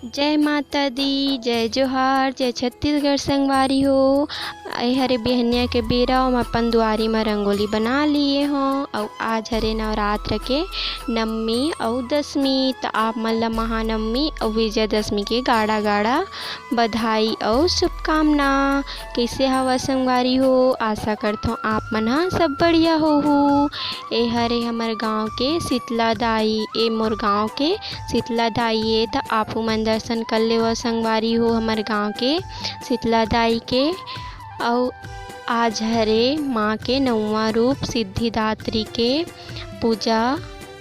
जय माता दी, जय जोहार, जय छत्तीसगढ़ संगवारी हो। हरे बिहनिया के बेरा हम अपन दुआरी में रंगोली बना लिए हों और आज हरे नवरात्र के नवमी और दसवीं। तो आप मन ला महानवमी और विजयदशमी के गाड़ा गाड़ा बधाई और शुभकामना। कैसे हवा संगवारी हो? आशा करता हूँ आप मन ह सब बढ़िया हो। ए हरे हमर गांव के शीतला दाई, ए मोर गांव के शीतला दाई है। तो आप मन दर्शन कर ले वो संगवारी हो हमर गांव के शीतला दाई के। और आज हरे माँ के नौवा रूप सिद्धिदात्री के पूजा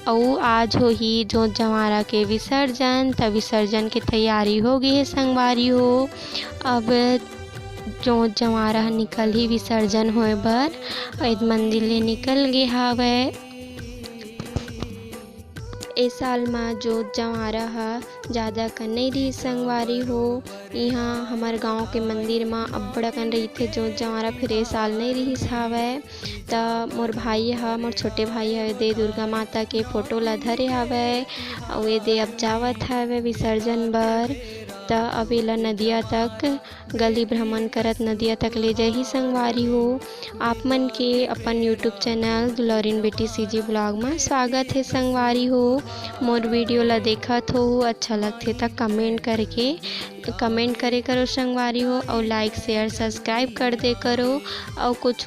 और आज हो ही जोत जंवारा के विसर्जन। तब विसर्जन की तैयारी हो गई है संगवारी हो। अब जोत जंवारा निकल ही विसर्जन होए बर मंदिर ले निकल गे हावय। ए साल में जोत जंवारा ह ज़्यादा कन नहीं रही संगवारी हो। यहाँ हमार गांव के मंदिर में अब्बड़ कन रहीथे जोत जंवारा, फिर ए साल नहीं रहीस हावय। त मोर भाई ह, मोर छोटे भाई ह दे दुर्गा माता के फोटो ला धरे हावय और ए दे अब जावत हावय विसर्जन बर। त अब एला नदिया तक गली भ्रमण करत नदिया तक ले जाही संगवारी हो। आप मन के अपन यूट्यूब चैनल दुलारिन बेटी सीजी ब्लॉग में स्वागत है संगवारी हो। मोर वीडियो ला देखत हो, अच्छा लगथे त कमेंट करे करो संगवारी हो और लाइक शेयर सब्सक्राइब कर दे करो। और कुछ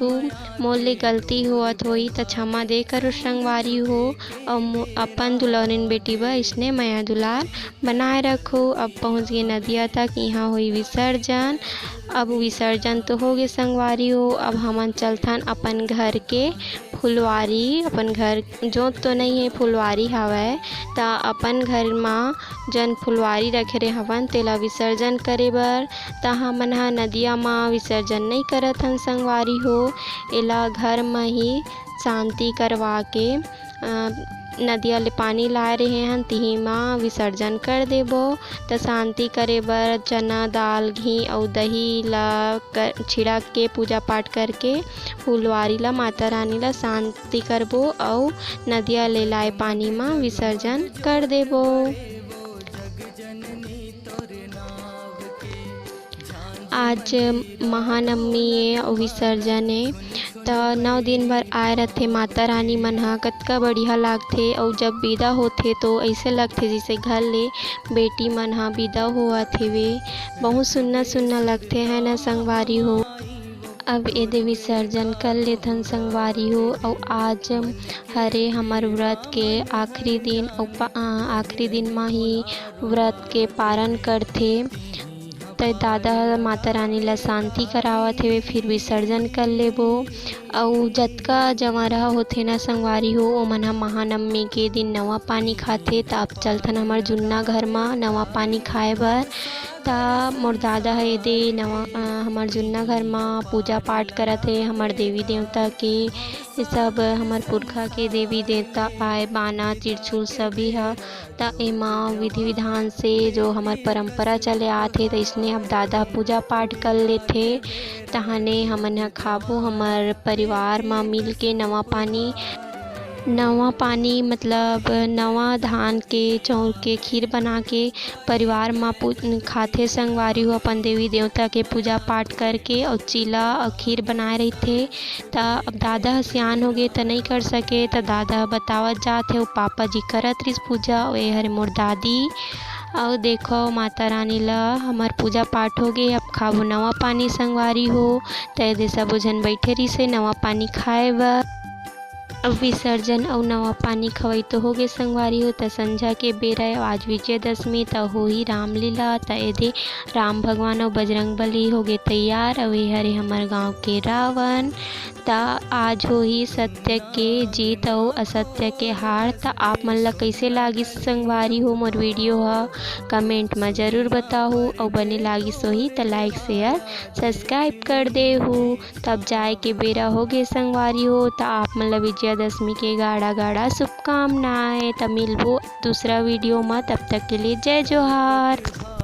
मोर ले गलती होत होई त क्षमा दे करो संगवारी हो। और अपन दुलारिन बेटी ब इसने माया दुलार बनाए रखो। अब पहुँच गए नदिया तक, यहाँ हुई विसर्जन। अब विसर्जन तो हो गए संगवारी हो। अब हमन चलथन अपन घर के फुलवारी। अपन घर जोत तो नहीं है, फुलवारी हवय। त अपन घर में जन फुलवारी रखे रहे हवन तेला विसर्जन करे बर। त हमन ह नदिया में विसर्जन नहीं करत हन संगवारी हो। एला घर में ही शांति करवा के नदिया ले पानी लाए रहे हन, तिही माँ विसर्जन कर देबो। त शांति करे बर चना दाल घी और दही ला छिड़क के पूजा पाठ करके फुलवारी ला माता रानी ला शांति करबो और नदिया ले लाए पानी में विसर्जन कर देबो। आज महानवमी है और विसर्जन है। त 9 दिन भर आए रहथे माता रानी मन ह, कतका बढ़िया लागथे। और जब विदा होथे तो ऐसे लगथे जैसे घर ले बेटी मन ह विदा होवत हेवे। बहुत सुन्ना सुन्ना लगथे है ना संगवारी हो। अब एदे विसर्जन कर लेथन संगवारी हो। और आज हरे हमर व्रत के आखिरी दिन और आखिरी दिन में ही व्रत के पारण करथे। त दादा माता रानी ला शांति करावत हेवे, फिर विसर्जन कर लेबो। और जतका जंवारा होथे ना संगवारी हो ओमन ह महानवमी के दिन नवा पानी खाथे। त अब चलथन हमर जुन्ना घर में नवा पानी खाए बर। त मोर दादा ह एदे हमर जुन्ना घर में पूजा पाठ करत हे हमर देवी देवता के। ये सब हमर पुरखा के देवी देवता आए बाना त्रिशूल सभी ह। त एमा विधि विधान से जो हमर परंपरा चले आथे त इसने अब दादा पूजा पाठ कर लेथे। तहाने हमन ह खाबो हमर परिवार में मिल के नवा पानी मतलब नवा धान के चाउर के खीर बना के परिवार में खाथे संगवारी हो। अपन देवी देवता के पूजा पाठ करके और चीला और खीर बनाए रहथे। त अब दादा ह सियान हो गए त नहीं कर सके, त दादा बतावत जात है। पापा जी करत रिस पूजा और ए हरे मोर दादी। और देखो माता रानी ला हमार पूजा पाठ हो गए। अब खाबो नवा पानी संगवारी हो। त एदे सबो झन बैठे रिसे नवा पानी खाए बर। अब विसर्जन और नवा पानी खवई तो हो गए संगवारी हो। त संझा के बेरा आज विजयदशमी त हो ही रामलीला। त एदे राम भगवान और बजरंग बली हो गए तैयार। और ये हरे हमार गांव के रावण। त आज हो ही सत्य के जीत और असत्य के हार। त आप मन ला कैसे लागिस संगवारी हो मोर वीडियो ह कमेंट में ज़रूर बताहू। और बने लागिस होही त लाइक शेयर सब्सक्राइब कर देहू। तब जाए के बेरा हो गए संगवारी हो। त आप मन ला विजयदशमी के गाड़ा गाड़ा शुभकामनाएं। त मिलबो दूसरा वीडियो में, तब तक के लिए जय जोहार।